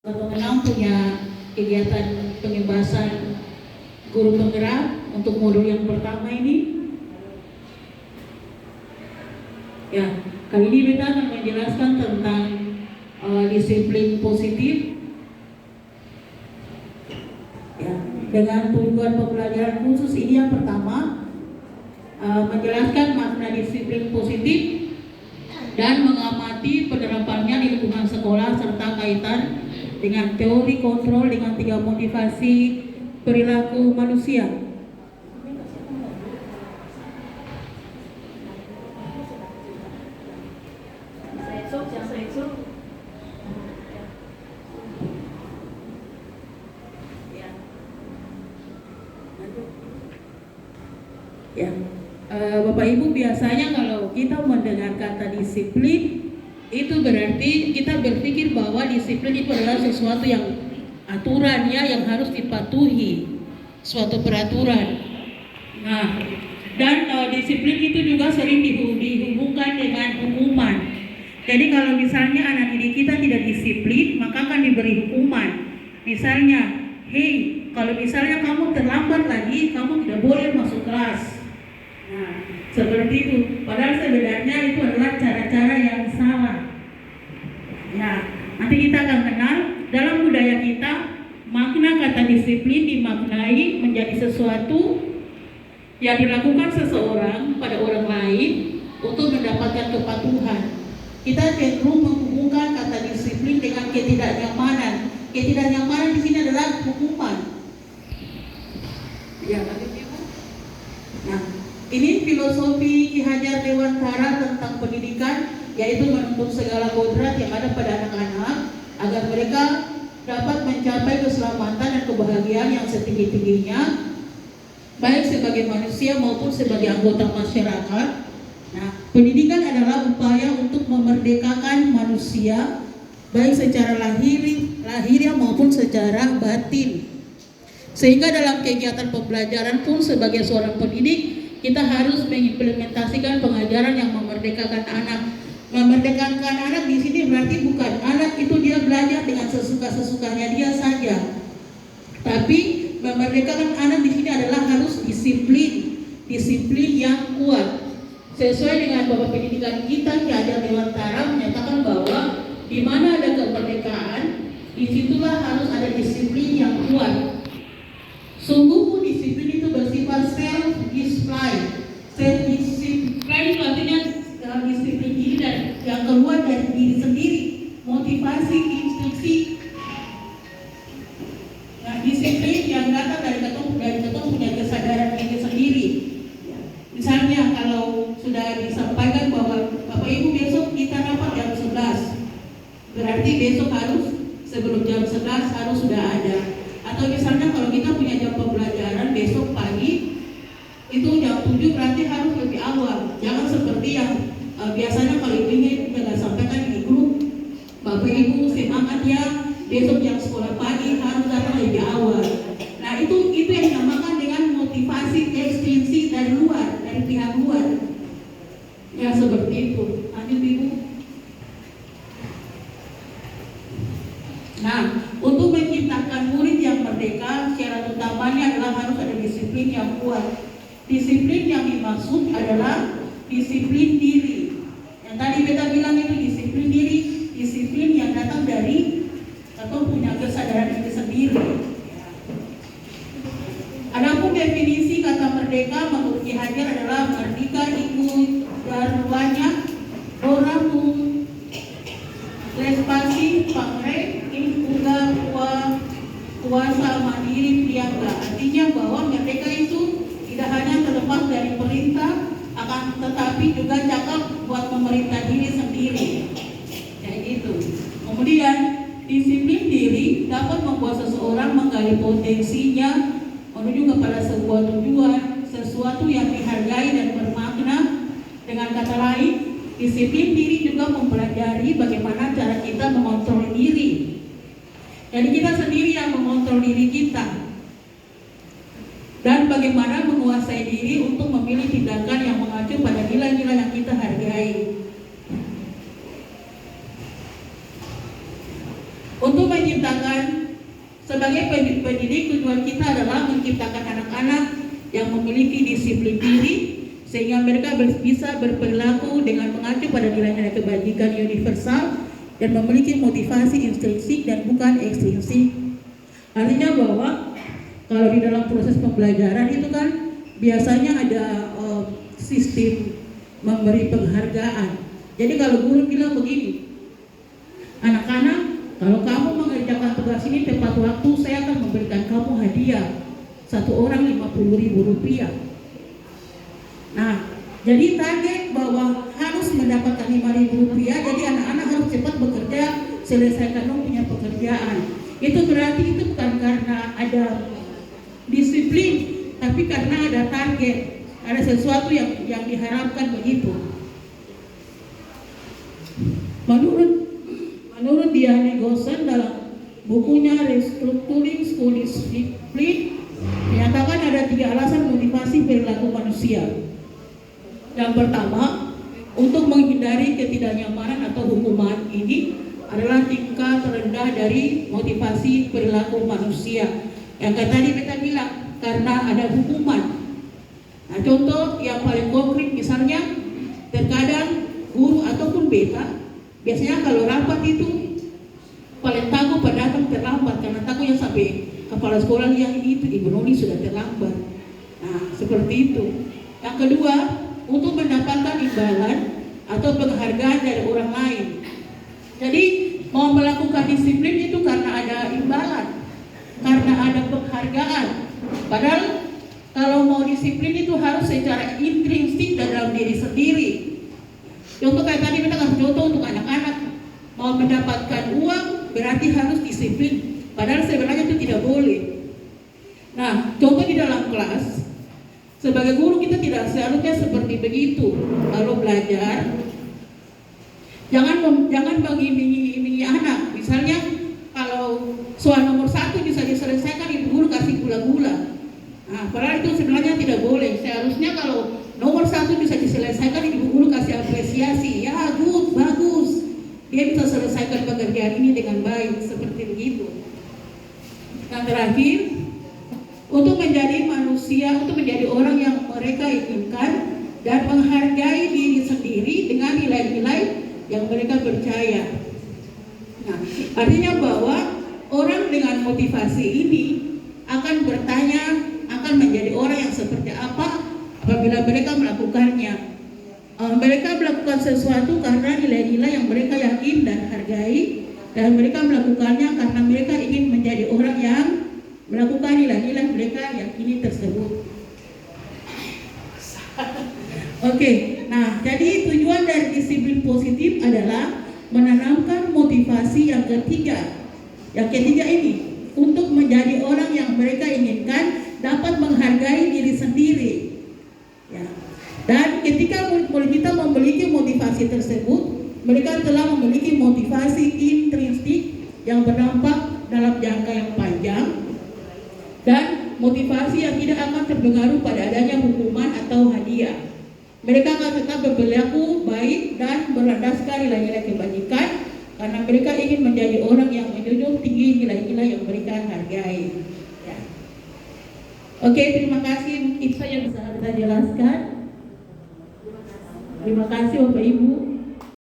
Menang punya kegiatan pengebasan guru penggerak untuk modul yang pertama ini. Ya, kali ini kita akan menjelaskan tentang disiplin positif. Ya, dengan tujuan pembelajaran khusus ini yang pertama menjelaskan makna disiplin positif dan mengamati penerapannya di lingkungan sekolah serta kaitan dengan teori kontrol dengan 3 motivasi perilaku manusia. Ya, Bapak Ibu, biasanya kalau kita mendengar kata disiplin, itu berarti kita berpikir bahwa disiplin itu adalah sesuatu yang aturannya yang harus dipatuhi, suatu peraturan. Nah, dan disiplin itu juga sering dihubungkan dengan hukuman. Jadi kalau misalnya anak didik kita tidak disiplin, maka akan diberi hukuman. Misalnya, hey, kalau misalnya kamu terlambat lagi, kamu tidak boleh masuk kelas. Nah, seperti itu. Padahal sebenarnya itu adalah cara-cara yang salah. Ya, nanti kita akan kenal dalam budaya kita, makna kata disiplin dimaknai menjadi sesuatu yang dilakukan seseorang pada orang lain untuk mendapatkan kepatuhan. Kita cenderung menghubungkan kata disiplin dengan ketidaknyamanan. Ketidaknyamanan di sini adalah hukuman. Ya, nah, ini filosofi Ki Hajar Dewantara tentang pendidikan, yaitu menuntut segala kodrat yang ada pada anak-anak agar mereka dapat mencapai keselamatan dan kebahagiaan yang setinggi-tingginya, baik sebagai manusia maupun sebagai anggota masyarakat. Nah, pendidikan adalah upaya untuk memerdekakan manusia, baik secara lahiriah maupun secara batin. Sehingga dalam kegiatan pembelajaran pun sebagai seorang pendidik, kita harus mengimplementasikan pengajaran yang memerdekakan anak. Memerdekakan anak di sini berarti bukan anak itu dia belajar dengan sesuka-sukanya dia saja. Tapi memerdekakan anak di sini adalah harus disiplin yang kuat. Sesuai dengan Bapak Pendidikan kita, Ki Hajar Dewantara menyatakan bahwa di mana ada kemerdekaan, disitulah harus ada disiplin yang kuat. Sungguh disiplin itu bersifat self-discipline. Self-discipline itu artinya disiplin diri dan yang keluar dari diri sendiri, motivasi, instruksi. Nah, disiplin yang datang dari ketua punya kesadaran diri sendiri. Misalnya kalau sudah disampaikan bahwa Bapak Ibu besok kita rapat jam 11, berarti besok harus sebelum jam 11 harus sudah ada. Atau misalnya kalau kita punya jam pembelajaran besok pagi, itu jam 7 berarti harus lebih awal. Jangan seperti yang biasanya kalau ibunya nggak sampaikan di grup, Bapak Ibu semangat ya, besok jam sekolah pagi harus datang lebih awal. Nah itu yang dinamakan dengan motivasi ekstrinsi dari luar, dari pihak luar. Ya seperti itu. Lanjut Ibu. Nah, untuk menciptakan murid yang merdeka, syarat utamanya adalah harus ada disiplin yang kuat. Disiplin yang dimaksud adalah disiplin diri. Yang tadi kita bilang itu disiplin diri, disiplin yang datang dari atau punya kesadaran diri sendiri. Adapun definisi kata merdeka menurut Ki Hajar adalah merdeka ikut daruanya doramu respasi pangre juga kuasa mandiri priaga. Artinya bahwa merdeka itu tidak hanya terlepas dari perintah, akan tetapi juga cakap buat memerintah diri sendiri. Kayak gitu. Kemudian disiplin diri dapat membuat seseorang menggali potensinya menuju kepada sebuah tujuan, sesuatu yang dihargai dan bermakna. Dengan kata lain, disiplin diri juga mempelajari bagaimana cara kita mengontrol diri. Jadi kita sendiri yang mengontrol diri kita. Dan bagaimana menguasai diri untuk memilih tindakan yang mengacu pada nilai-nilai yang kita hargai. Untuk menciptakan sebagai pendidik, tujuan kita adalah menciptakan anak-anak yang memiliki disiplin diri sehingga mereka bisa berperilaku dengan mengacu pada nilai-nilai kebajikan universal dan memiliki motivasi intrinsik dan bukan ekstrinsik. Artinya bahwa kalau di dalam proses pembelajaran itu kan biasanya ada sistem memberi penghargaan. Jadi kalau guru bilang begini, anak-anak, kalau kamu mengerjakan tugas ini tepat waktu, saya akan memberikan kamu hadiah. Satu orang Rp50.000. Nah, jadi target bahwa harus mendapatkan Rp5.000, jadi anak-anak harus cepat bekerja, selesaikan punya pekerjaan. Itu berarti itu bukan karena ada disiplin, tapi karena ada target, ada sesuatu yang diharapkan begitu. Menurut Diane Gosen dalam bukunya Restructuring School Discipline, menyatakan ada 3 alasan motivasi perilaku manusia. Yang pertama, untuk menghindari ketidaknyamanan atau hukuman ini adalah tingkat terendah dari motivasi perilaku manusia. Yang kayak tadi kita bilang, karena ada hukuman. Nah, contoh yang paling konkret misalnya, terkadang guru ataupun beta, biasanya kalau rapat itu paling takut pada datang terlambat karena takutnya sampai kepala sekolah lihat itu Ibu Noni sudah terlambat. Nah, seperti itu. Yang kedua, untuk mendapatkan imbalan atau penghargaan dari orang lain. Jadi mau melakukan disiplin itu karena ada imbalan, karena ada penghargaan. Padahal kalau mau disiplin itu harus secara intrinsik dan dalam diri sendiri. Contoh kayak tadi kita kasih contoh untuk anak-anak, mau mendapatkan uang berarti harus disiplin. Padahal sebenarnya itu tidak boleh. Nah, contoh di dalam kelas, sebagai guru kita tidak seharusnya seperti begitu. Kalau belajar, jangan mengiming-imingi anak. Misalnya kalau soal nomor 1 bisa diselesaikan, ibu guru kasih gula-gula. Nah, padahal itu sebenarnya tidak boleh. Seharusnya kalau nomor 1 bisa diselesaikan, ibu guru kasih apresiasi. Ya, good, bagus. Dia bisa selesaikan pekerjaan ini dengan baik, seperti begitu. Yang terakhir, untuk menjadi manusia, untuk menjadi orang yang mereka inginkan dan menghargai diri sendiri dengan nilai-nilai yang mereka percaya. Nah, artinya bahwa orang dengan motivasi ini akan bertanya, akan menjadi orang yang seperti apa apabila mereka melakukannya. Mereka melakukan sesuatu karena nilai-nilai yang mereka yakin dan hargai, dan mereka melakukannya karena mereka ingin menjadi orang yang melakukan nilai-nilai mereka yakini tersebut. Oke, nah jadi tujuan dari disiplin positif adalah menanamkan motivasi yang ketiga. Yang ketiga ini untuk menjadi orang yang mereka inginkan, dapat menghargai diri sendiri. Ya. Dan ketika kita memiliki motivasi tersebut, mereka telah memiliki motivasi intrinsik yang berdampak dalam jangka yang panjang dan motivasi yang tidak akan terpengaruh pada adanya hukuman atau hadiah. Mereka akan tetap berperilaku baik dan berlandaskan nilai-nilai kebajikan karena mereka ingin menjadi orang yang menjunjung tinggi nilai-nilai yang mereka hargai. Ya. Oke, terima kasih. Itu saja yang bisa kita jelaskan. Terima kasih Bapak Ibu.